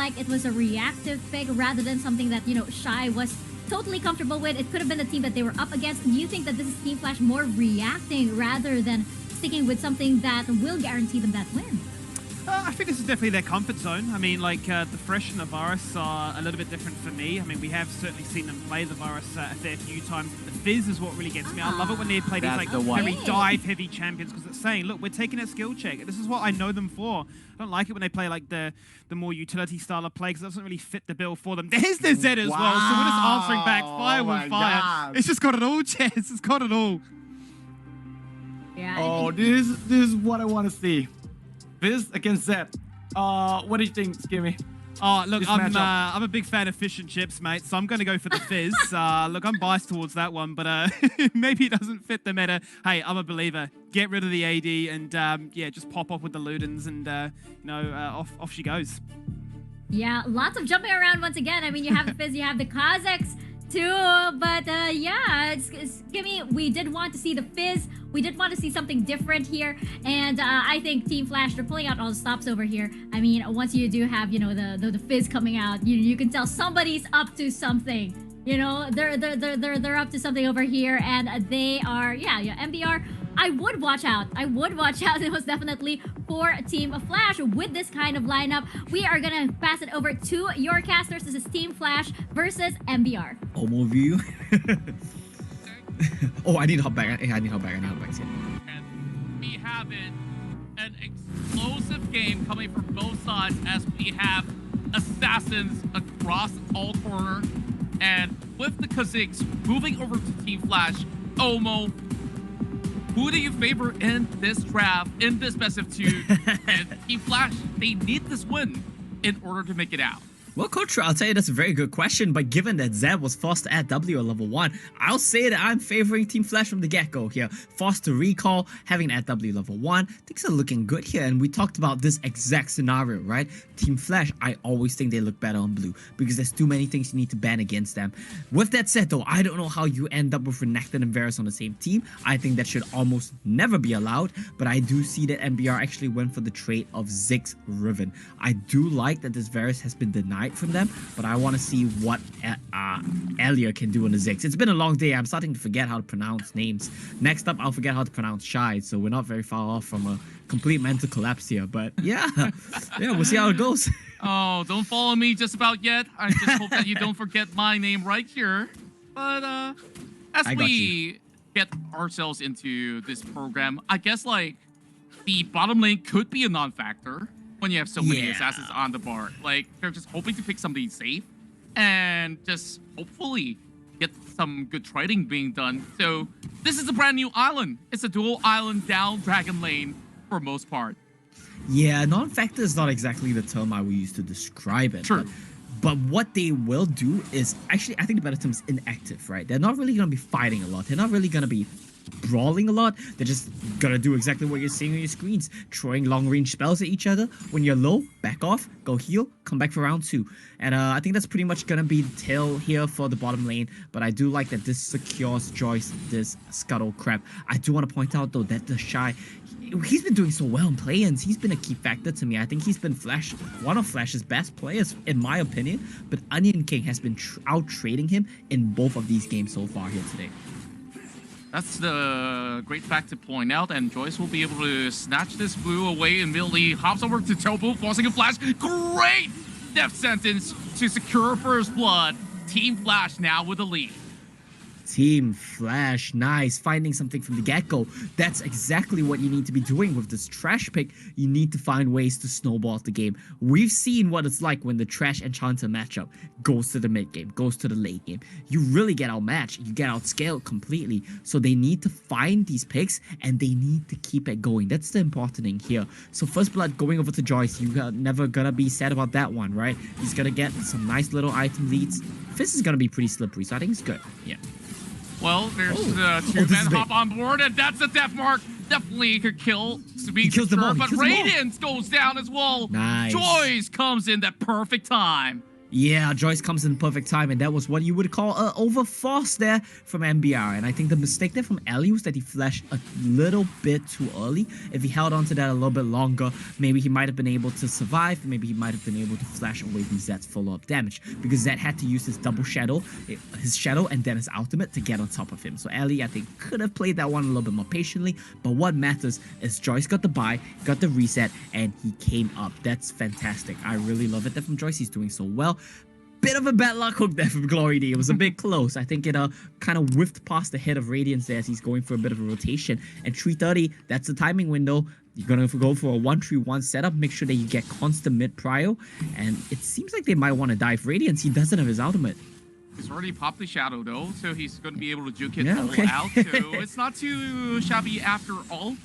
like it was a reactive pick rather than something that, Shy was totally comfortable with. It could have been the team that they were up against. Do you think that this is Team Flash more reacting rather than sticking with something that will guarantee them that win? I think this is definitely their comfort zone. I mean, like, the Thresh and the Varus are a little bit different for me. I mean, we have certainly seen them play the Varus a fair few times. The Fizz is what really gets me. I love it when they play these, like, very dive-heavy champions, because it's saying, look, we're taking a skill check. This is what I know them for. I don't like it when they play, like, the more utility style of play, because it doesn't really fit the bill for them. There's the Zed as well, so we're just answering back fire with fire. God. It's just got it all, Chess. It's got it all. Yeah. Oh, this is what I want to see. Fizz against Zed. What do you think, Skimmy? Oh, look, I'm a big fan of fish and chips, mate, so I'm going to go for the Fizz. Look, I'm biased towards that one, but maybe it doesn't fit the meta. Hey, I'm a believer. Get rid of the AD and, yeah, just pop off with the Ludens and, off she goes. Yeah, lots of jumping around once again. I mean, you have the Fizz, you have the Kazakhs too, but yeah, Skimmy, we did want to see the Fizz. We did want to see something different here, and I think Team Flash, they're pulling out all the stops over here. I mean, once you do have, the Fizz coming out, you can tell somebody's up to something. They're up to something over here, and they are, MBR. I would watch out. It was definitely for Team Flash with this kind of lineup. We are gonna pass it over to your casters. This is Team Flash versus MBR. Overview. Oh, I need to hop back. Yeah. And we have an explosive game coming from both sides as we have assassins across all corner. And with the Kazakhs moving over to Team Flash, Omo, who do you favor in this draft, in this best of two? And Team Flash, they need this win in order to make it out. Well, Coach, I'll tell you that's a very good question, but given that Zed was forced to add W at level 1, I'll say that I'm favoring Team Flash from the get-go here. Forced to recall, having add W level 1, things are looking good here, and we talked about this exact scenario, right? Team Flash, I always think they look better on blue, because there's too many things you need to ban against them. With that said though, I don't know how you end up with Renekton and Varus on the same team. I think that should almost never be allowed, but I do see that MBR actually went for the trait of Ziggs Riven. I do like that this Varus has been denied from them, but I want to see what Elia can do on the Ziggs. It's been a long day. I'm starting to forget how to pronounce names. Next up, I'll forget how to pronounce Shy, so we're not very far off from a complete mental collapse here. But yeah, we'll see how it goes. Oh, don't follow me just about yet. I just hope that you don't forget my name right here. But as we get ourselves into this program, I guess like the bottom lane could be a non-factor when you have so many assassins on the bar. Like, they're just hoping to pick something safe and just hopefully get some good trading being done. So this is a brand new island. It's a dual island down Dragon Lane for most part. Yeah, non-factor is not exactly the term I would use to describe it. True. But what they will do is, actually, I think the better term is inactive, right? They're not really going to be fighting a lot. They're not really going to be brawling a lot. They're just gonna do exactly what you're seeing on your screens, throwing long-range spells at each other. When you're low, back off, go heal, come back for round 2. And I think that's pretty much gonna be the tail here for the bottom lane, but I do like that this secures Joyce, this Scuttle Crab. I do want to point out though that the Shy, he's been doing so well in play-ins. He's been a key factor to me. I think he's been one of Flash's best players in my opinion, but Onion King has been out-trading him in both of these games so far here today. That's the great fact to point out, and Joyce will be able to snatch this blue away and immediately hops over to Topo, forcing a flash. Great death sentence to secure first blood. Team Flash now with the lead. Team Flash, nice, finding something from the get-go. That's exactly what you need to be doing with this trash pick. You need to find ways to snowball the game. We've seen what it's like when the trash enchanter matchup goes to the mid game, goes to the late game. You really get outmatched, you get outscaled completely. So they need to find these picks and they need to keep it going. That's the important thing here. So first blood going over to Joyce, you're never gonna be sad about that one, right? He's gonna get some nice little item leads. Fizz is gonna be pretty slippery, so I think it's good. Yeah. Well, there's the two-man hop on board, and that's a death mark. Definitely could kill to be sure, but Radiance goes down as well. Nice. Joyce comes in that perfect time. Yeah, Joyce comes in perfect time, and that was what you would call a overforce there from MBR. And I think the mistake there from Ellie was that he flashed a little bit too early. If he held on to that a little bit longer, maybe he might have been able to survive. Maybe he might have been able to flash away from Zed's follow-up damage, because Zed had to use his double shadow, his shadow, and then his ultimate to get on top of him. So Ellie, I think, could have played that one a little bit more patiently. But what matters is Joyce got the buy, got the reset, and he came up. That's fantastic. I really love it that from Joyce. He's doing so well. Bit of a bad luck hook there from Glory D. It was a bit close. I think it kind of whiffed past the head of Radiance there as he's going for a bit of a rotation. And 330, that's the timing window. You're going to go for a 1-3-1 setup. Make sure that you get constant mid-prio. And it seems like they might want to dive Radiance. He doesn't have his ultimate. He's already popped the shadow though, so he's going to be able to juke it all out. So it's not too shabby after all.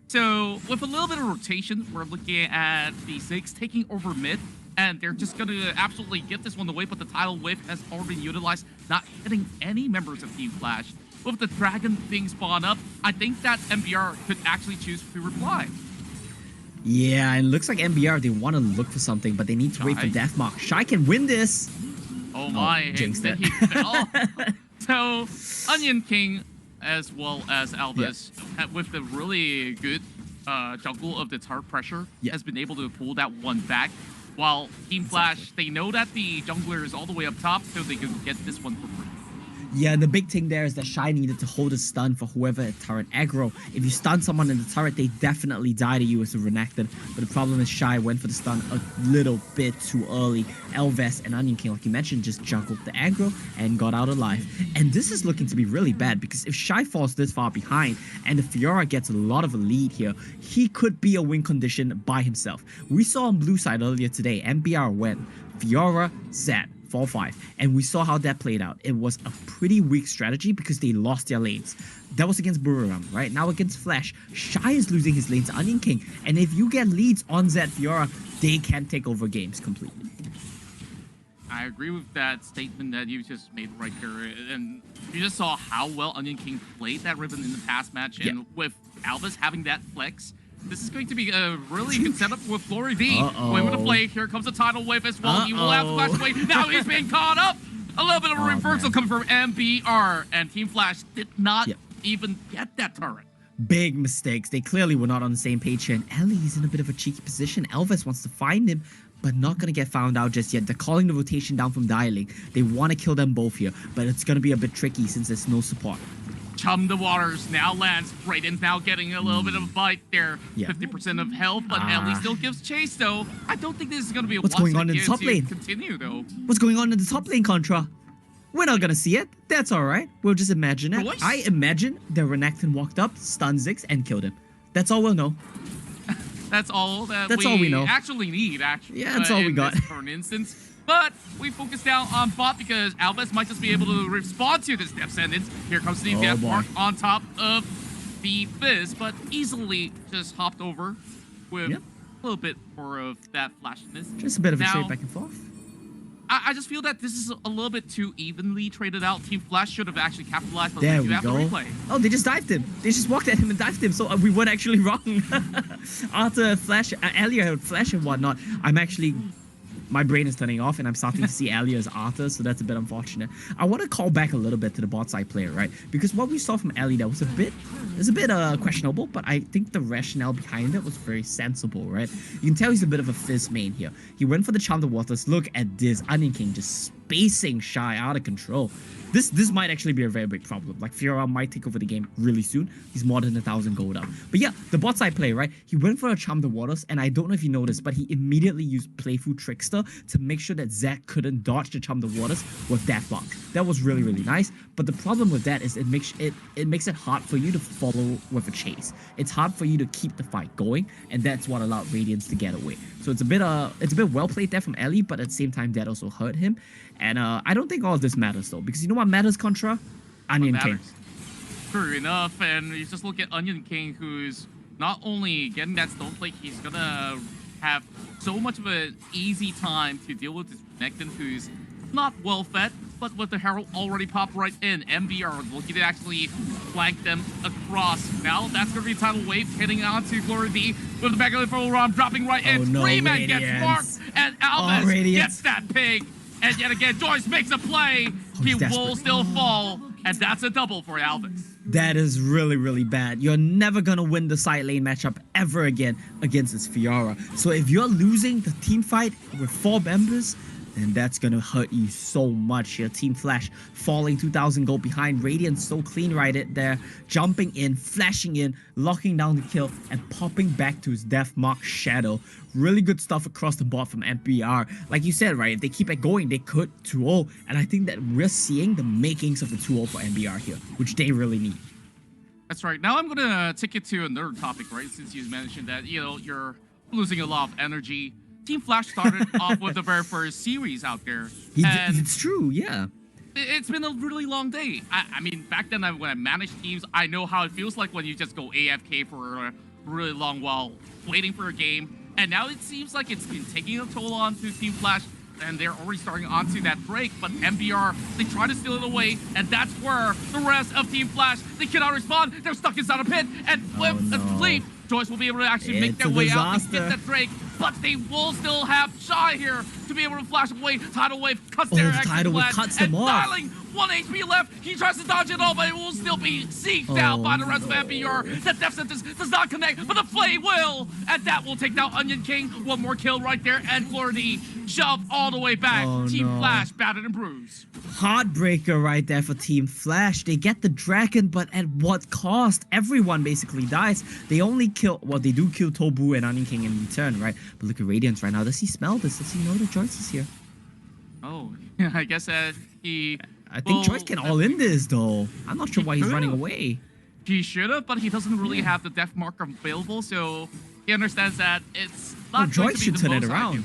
So with a little bit of rotation, we're looking at the 6 taking over mid. And they're just going to absolutely get this one away, but the tidal wave has already been utilized, not hitting any members of Team Flash. With the dragon being spawned up, I think that MBR could actually choose to reply. Yeah, and it looks like MBR, they want to look for something, but they need to wait for Deathmark. Shy can win this. Oh my, jinxed it. He fell. So, Onion King, as well as Albus, with the really good jungle of the turret pressure, has been able to pull that one back. While Team Flash, they know that the jungler is all the way up top, so they can get this one for free. Yeah, the big thing there is that Shy needed to hold a stun for whoever at turret aggro. If you stun someone in the turret, they definitely die to you as a Renekton. But the problem is Shy went for the stun a little bit too early. Elves and Onion King, like you mentioned, just juggled the aggro and got out alive. And this is looking to be really bad, because if Shy falls this far behind and the Fiora gets a lot of a lead here, he could be a win condition by himself. We saw on blue side earlier today, MBR went Fiora, Zed, 4-5, and we saw how that played out. It was a pretty weak strategy because they lost their lanes. That was against Buriram, right? Now against Flash, Shy is losing his lane to Onion King, and if you get leads on Zed Fiora, they can take over games completely. I agree with that statement that you just made right here, and you just saw how well Onion King played that Ribbon in the past match, and with Albus having that flex, this is going to be a really good setup with Glory D. Going with the play. Here comes a tidal wave as well. He will have to flash away. Now he's being caught up. A little bit of a reversal coming from MBR. And Team Flash did not even get that turret. Big mistakes. They clearly were not on the same page here. And Ellie's in a bit of a cheeky position. Elvis wants to find him, but not going to get found out just yet. They're calling the rotation down from dialing. They want to kill them both here, but it's going to be a bit tricky since there's no support. Chum the Waters now lands. Raiden's now getting a little bit of a bite there. 50% of health, but Ellie still gives chase, though. I don't think this is going to be a what's going on in the top lane? Continue, though. What's going on in the top lane, Contra? We're not going to see it. That's all right. We'll just imagine it. Joyce? I imagine the Renekton walked up, stunned Ziggs, and killed him. That's all we'll know. That's all we know. Actually need, actually. Yeah, that's all we got. For an instance. But we focus down on bot because Albus might just be able to respond to this Death Sentence. Here comes the Deathmark on top of the Fizz, but easily just hopped over with a little bit more of that flashiness. Just a bit of a trade back and forth. I just feel that this is a little bit too evenly traded out. Team Flash should have actually capitalized on there that. We go. Replay. Oh, they just dived him. They just walked at him and dived him. So we weren't actually wrong. After Flash, Alia had Flash and whatnot, my brain is turning off and I'm starting to see Alia as Arthur, so that's a bit unfortunate. I want to call back a little bit to the bot side player, right? Because what we saw from Alia that was a bit questionable, but I think the rationale behind it was very sensible, right? You can tell he's a bit of a Fizz main here. He went for the Charm the Waters. Look at this. Onion King just spacing Shy out of control. This might actually be a very big problem. Like, Fiora might take over the game really soon. He's more than 1,000 gold up. But yeah, the bot side play, right? He went for a Charm the Waters, and I don't know if you noticed, but he immediately used Playful Trickster to make sure that Zac couldn't dodge the Charm the Waters with that block. That was really, really nice. But the problem with that is it makes it hard for you to follow with a chase. It's hard for you to keep the fight going, and that's what allowed Radiance to get away. So it's a bit well played there from Ellie, but at the same time that also hurt him. And I don't think all of this matters though, because you know what matters, Contra? Onion King. True enough, and you just look at Onion King, who's not only getting that stone plate, he's gonna have so much of an easy time to deal with this Renekton, who's not well fed, but with the Herald already popped right in. MBR looking to actually flank them across. Now that's gonna be a tidal wave hitting onto Glory D with the back of the full round dropping right in. No, Rayman gets marked, and Albus gets that pig. And yet again, Joyce makes a play. He will still fall. And that's a double for Alvis. That is really, really bad. You're never gonna win the side lane matchup ever again against this Fiora. So if you're losing the team fight with 4 members, then that's gonna hurt you so much. Your Team Flash falling 2,000 gold behind. Radiant so clean right there, jumping in, flashing in, locking down the kill, and popping back to his death mark Shadow. Really good stuff across the board from MBR. Like you said, right, if they keep it going, they could 2-0. And I think that we're seeing the makings of the 2-0 for MBR here, which they really need. That's right. Now I'm going to take it to another topic, right? Since you mentioned that, you're losing a lot of energy. Team Flash started off with the very first series out there. It's true, yeah. It's been a really long day. I mean, back then when I managed teams, I know how it feels like when you just go AFK for a really long while waiting for a game. And now it seems like it's been taking a toll on to Team Flash, and they're already starting onto that break. But MBR, they try to steal it away, and that's where the rest of Team Flash, they cannot respond. They're stuck inside a pit, and Fleet, Joyce will be able to actually make their way out and get that Drake. But they will still have Shy here to be able to flash away. Tidal Wave cuts their Tidal Wave cuts them off. Darling, 1 HP left. He tries to dodge it all, but it will still be seeked out by the rest of MBR. The Death Sentence does not connect, but the Flay will. And that will take down Onion King. One more kill right there, and Flordy shoved all the way back. Team Flash battered and bruised. Heartbreaker right there for Team Flash. They get the dragon, but at what cost? Everyone basically dies. They only kill, well, they do kill Tobu and Onion King in return, right? But look at Radiance right now. Does he smell this? Does he know that Joyce is here? Oh, I guess that he... I think Joyce can all in this, though. I'm not sure why he's running away. He should have, but he doesn't really have the death mark available, so he understands that it's not going Joyce to be should the turn it most around.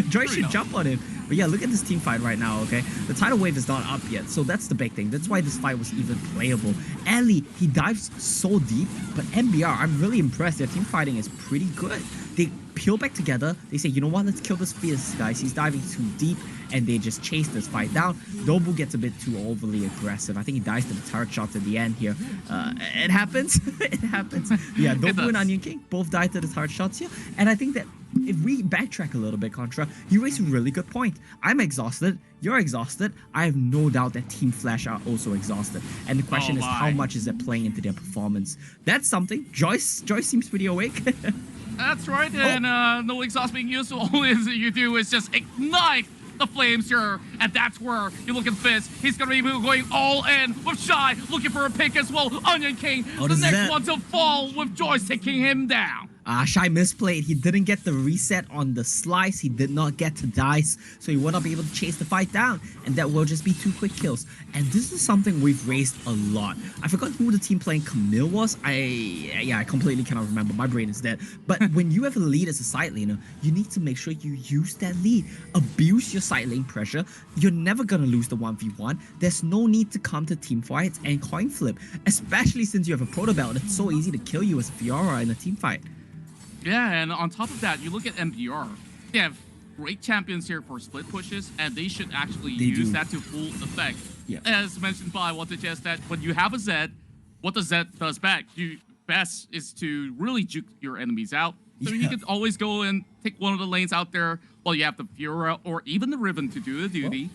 Joyce should jump on him. But yeah, look at this team fight right now, okay? The tidal wave is not up yet, so that's the big thing. That's why this fight was even playable. Ali, he dives so deep, but MBR, I'm really impressed. Their team fighting is pretty good. They peel back together. They say, you know what? Let's kill this Fierce, guys. He's diving too deep, and they just chase this fight down. Dobu gets a bit too overly aggressive. I think he dies to the turret shots at the end here. It happens. It happens. Yeah, Dobu and Onion King both died to the turret shots here. And I think that if we backtrack a little bit, Contra, you raise a really good point. I'm exhausted. You're exhausted. I have no doubt that Team Flash are also exhausted. And the question is, how much is that playing into their performance? That's something. Joyce seems pretty awake. That's right, and no exhaust being used, so all you do is just ignite the flames here, and that's where you look at Fizz. He's gonna be going all in with Shy, looking for a pick as well. Onion King, the next one to fall with Joyce taking him down. Shy misplayed. He didn't get the reset on the slice. He did not get to dice, so he will not be able to chase the fight down, and that will just be 2 quick kills. And this is something we've raised a lot. I forgot who the team playing Camille was. I completely cannot remember. My brain is dead. But when you have a lead as a side laner, you need to make sure you use that lead. Abuse your side lane pressure. You're never gonna lose the 1v1. There's no need to come to team fights and coin flip, especially since you have a proto belt. It's so easy to kill you as a Fiora in a team fight. Yeah, and on top of that, you look at MBR. They have great champions here for split pushes, and they should actually use that to full effect. Yeah. As mentioned by Wanted, just that when you have a Zed, what the Zed does back, best is to really juke your enemies out. So you can always go and take one of the lanes out there while you have the Fiora or even the Riven to do the duty.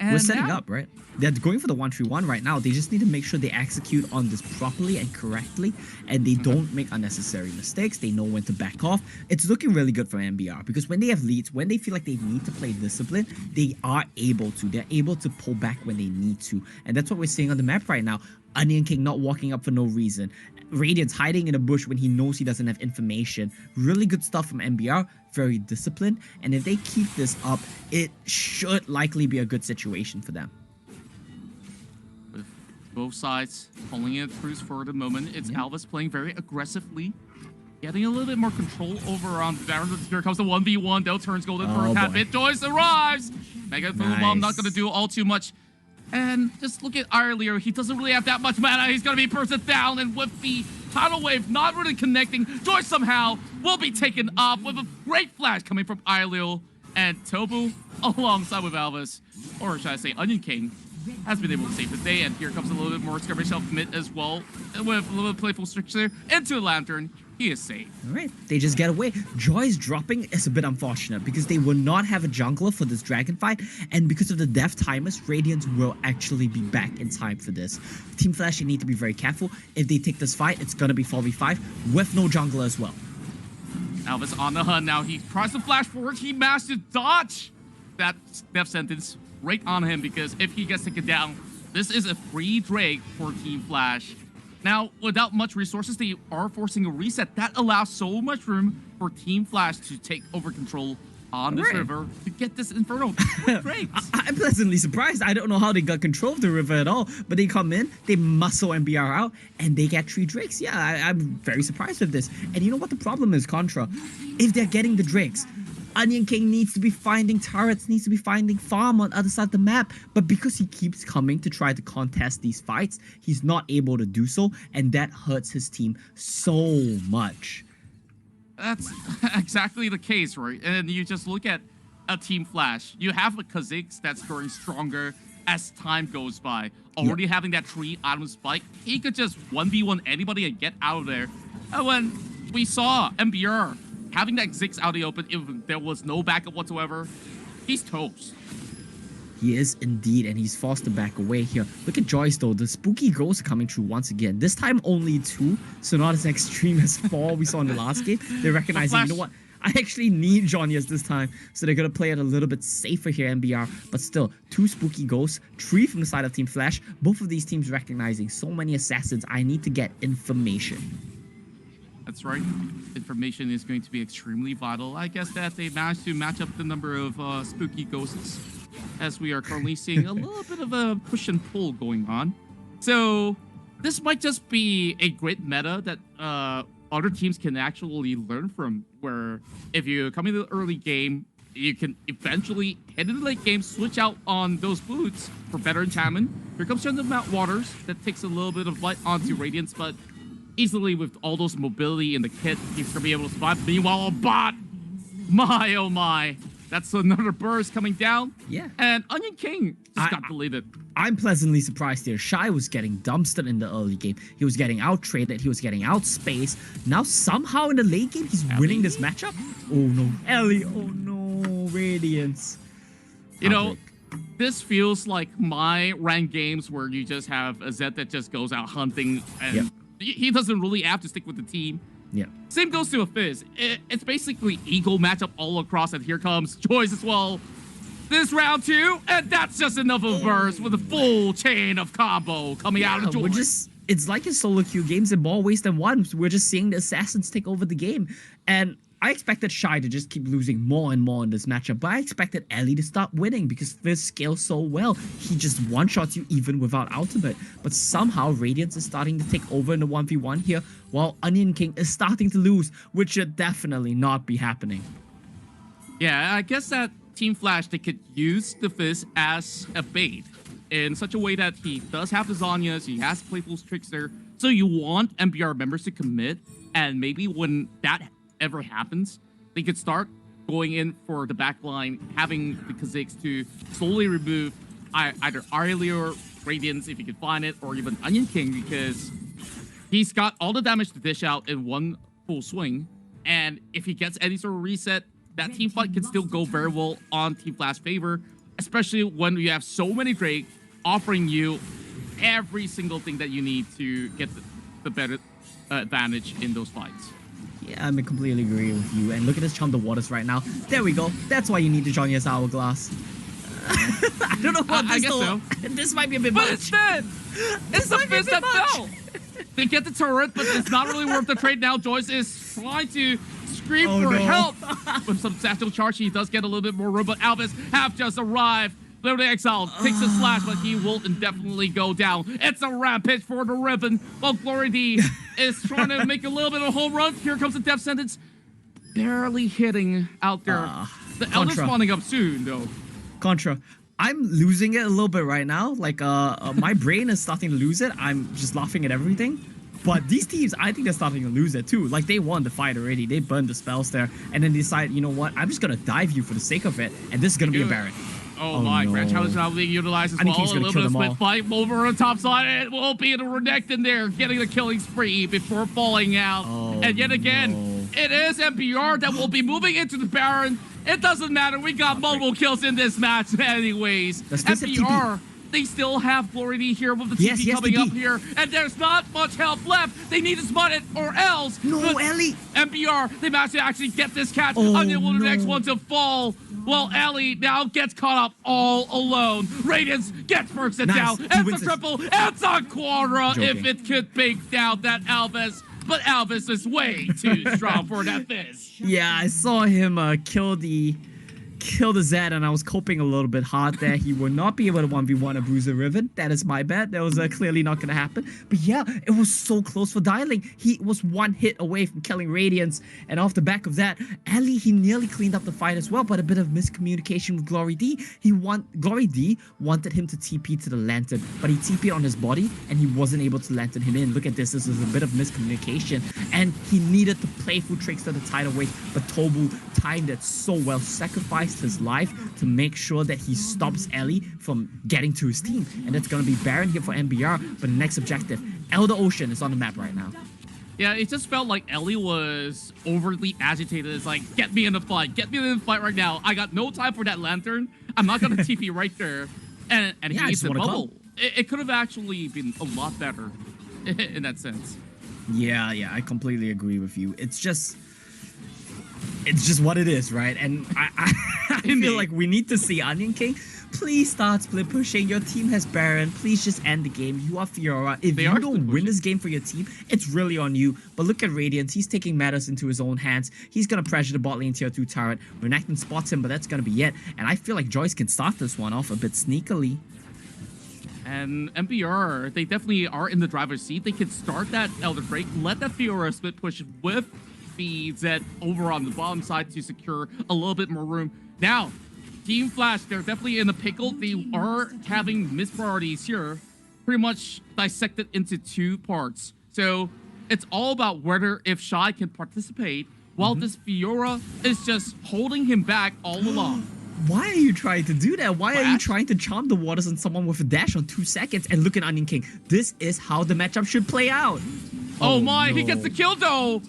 And we're setting up, right? They're going for the 1-3-1 right now. They just need to make sure they execute on this properly and correctly, and they don't make unnecessary mistakes. They know when to back off. It's looking really good for MBR because when they have leads, when they feel like they need to play discipline, they are able to. They're able to pull back when they need to. And that's what we're seeing on the map right now. Onion King not walking up for no reason. Radiance hiding in a bush when he knows he doesn't have information. Really good stuff from MBR. Very disciplined. And if they keep this up, it should likely be a good situation for them. With both sides pulling it through for the moment, it's Alvis playing very aggressively. Getting a little bit more control over on Baron. Here comes the 1v1. Dell turns golden for a bit. Joyce arrives. Mega Bomb not going to do all too much. And just look at Irelio. He doesn't really have that much mana. He's going to be bursted down. And with the tidal wave not really connecting, Joyce somehow will be taken off with a great flash coming from Irelio. And Tobu, alongside with Alvis, or should I say Onion King, has been able to save the day. And here comes a little bit more skirmish off mid as well, with a little playful structure into the Lantern. he is safe. All right, they just get away. Joy's dropping is a bit unfortunate because they will not have a jungler for this dragon fight, and because of the death timers, Radiance will actually be back in time for this. Team Flash, you need to be very careful. If they take this fight, it's gonna be 4v5 with no jungler as well. Elvis on the hunt now. He tries to flash forward. He managed to dodge that death sentence right on him, because if he gets taken down, this is a free Drake for Team Flash. Now, without much resources, they are forcing a reset. That allows so much room for Team Flash to take over control on this river to get this Inferno. Great. I'm pleasantly surprised. I don't know how they got control of the river at all, but they come in, they muscle MBR out, and they get 3 Drakes. Yeah, I'm very surprised with this. And you know what the problem is, Contra? If they're getting the Drakes, Onion King needs to be finding turrets, needs to be finding farm on the other side of the map. But because he keeps coming to try to contest these fights, he's not able to do so, and that hurts his team so much. That's exactly the case, right? And you just look at a Team Flash. You have a Kha'Zix that's growing stronger as time goes by. Already having that 3 item spike, he could just 1v1 anybody and get out of there. And when we saw MBR having that Ziggs out of the open, if there was no backup whatsoever, he's toast. He is indeed, and he's forced to back away here. Look at Joyce though, the spooky ghosts are coming through once again. This time only 2, so not as extreme as 4 we saw in the last game. They're recognizing, you know what, I actually need Jonias this time, so they're gonna play it a little bit safer here, MBR. But still, 2 spooky ghosts, 3 from the side of Team Flash. Both of these teams recognizing so many assassins. I need to get information. That's right. Information is going to be extremely vital. I guess that they managed to match up the number of spooky ghosts, as we are currently seeing a little bit of a push and pull going on. So this might just be a great meta that other teams can actually learn from, where if you come into the early game, you can eventually head into the late game, switch out on those boots for better enchantment. Here comes Chant of Mount Waters. That takes a little bit of light onto Radiance, but easily with all those mobility in the kit, he's gonna be able to survive. Meanwhile, a bot! My, oh my. That's another burst coming down. Yeah. And Onion King just got deleted. I'm pleasantly surprised here. Shy was getting dumpstered in the early game. He was getting out-traded. He was getting out-spaced. Now somehow in the late game, he's winning this matchup. Oh no. Ellie. Oh no. Radiance. You know, this feels like my ranked games where you just have a Zed that just goes out hunting and he doesn't really have to stick with the team. Yeah. Same goes to a Fizz. It's basically ego matchup all across, and here comes Joyce as well. This round 2, and that's just enough of a burst with a full chain of combo coming out of Joyce. It's like in solo queue games in more ways than one. We're just seeing the assassins take over the game. And I expected Shy to just keep losing more and more in this matchup, but I expected Ellie to start winning because Fizz scales so well. He just one-shots you even without ultimate. But somehow Radiance is starting to take over in the 1v1 here, while Onion King is starting to lose, which should definitely not be happening. Yeah, I guess that Team Flash, they could use the Fizz as a bait in such a way that he does have the Zhonya's, he has Playful Trickster, so you want MBR members to commit, and maybe when that ever happens, they could start going in for the back line, having the Kha'Zix to slowly remove either Aurelior, Radiance, if you can find it, or even Onion King, because he's got all the damage to dish out in one full swing, and if he gets any sort of reset, that team fight can still go very well on Team Flash's favor, especially when you have so many Drake offering you every single thing that you need to get the better advantage in those fights. Yeah, I completely agree with you. And look at this Chum the Waters right now. There we go. That's why you need to join your Hourglass. I don't know what I guess so. This might be a bit much. But it's dead. It's the Fizz that fell. They get the turret, but it's not really worth the trade now. Joyce is trying to scream for help. With some satchel charge, he does get a little bit more room, but Alvis have just arrived. Literally Exile takes a slash, but he will indefinitely go down. It's a rampage for the ribbon, while Glory D is trying to make a little bit of a home run. Here comes the death sentence. Barely hitting out there. The Elder's spawning up soon, though. Contra, I'm losing it a little bit right now. Like, my brain is starting to lose it. I'm just laughing at everything. But these teams, I think they're starting to lose it too. Like, they won the fight already. They burned the spells there. And then decide, you know what? I'm just going to dive you for the sake of it. And this is going to be a Baron. Oh my, Grand Challenge now being utilized as well. A little bit of split fight over on the top side. It will be a Renekton there, getting the killing spree before falling out. And yet again, it is MBR that will be moving into the Baron. It doesn't matter. We got multiple kills in this match anyways. MBR, they still have Glory D here with the TP coming up here. And there's not much help left. They need to spot it or else. No, Ellie. MBR, they managed to actually get this catch. Unable the next one to fall. Well, Ellie now gets caught up all alone. Radiance gets first it down. It's a triple. It's a quadra if it could make down that Alves. But Alves is way too strong for that Fizz. Yeah, I saw him kill the Zed, and I was coping a little bit hard there. He would not be able to 1v1 a Bruiser Riven. That is my bad. That was clearly not going to happen. But yeah, it was so close for Dialing. He was one hit away from killing Radiance. And off the back of that, Ali, he nearly cleaned up the fight as well, but a bit of miscommunication with Glory D. Glory D wanted him to TP to the Lantern, but he TP'd on his body, and he wasn't able to Lantern him in. Look at this. This is a bit of miscommunication. And he needed to playful tricks to the tidal wave, but Tobu timed it so well, sacrificed his life to make sure that he stops Ellie from getting to his team. And that's going to be Baron here for MBR, but the next objective, Elder Ocean, is on the map right now. Yeah, it just felt like Ellie was overly agitated. It's like, get me in the fight. Get me in the fight right now. I got no time for that Lantern. I'm not going to TP right there. And he needs the bubble. It could have actually been a lot better in that sense. Yeah, I completely agree with you. It's just what it is, right? And I feel like we need to see Onion King. Please start split pushing. Your team has Baron. Please just end the game. You are Fiora. If you don't win this game for your team, it's really on you. But look at Radiance. He's taking matters into his own hands. He's going to pressure the bot lane tier 2 turret. Renekton spots him, but that's going to be it. And I feel like Joyce can start this one off a bit sneakily. And MBR, they definitely are in the driver's seat. They can start that Elder Break, let that Fiora split push with the Zed over on the bottom side to secure a little bit more room. Now, Team Flash, they're definitely in the pickle. They are having missed priorities here, pretty much dissected into 2 parts. So it's all about whether if Shy can participate while this Fiora is just holding him back all along. Why are you trying to do that? Why are you trying to charm the waters on someone with a dash on 2 seconds? And look at Onion King. This is how the matchup should play out. Oh my, he gets the kill though.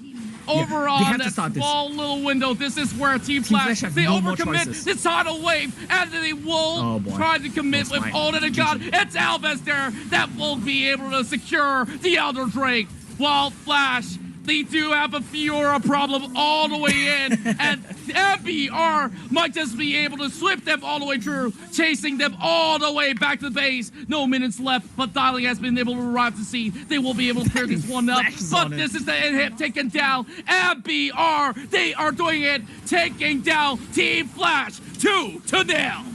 Over on that small little window. This is where Team Flash, they overcommit the tidal wave, and they will try to commit with all that they got. It's Alves there that will be able to secure the Elder Drake, while Flash, they do have a Fiora problem all the way in, and MBR might just be able to sweep them all the way through, chasing them all the way back to the base. No minutes left, but Dialing has been able to arrive to see. They will be able to clear this one up, but this is the hit taken down. MBR, they are doing it, taking down Team Flash 2-0.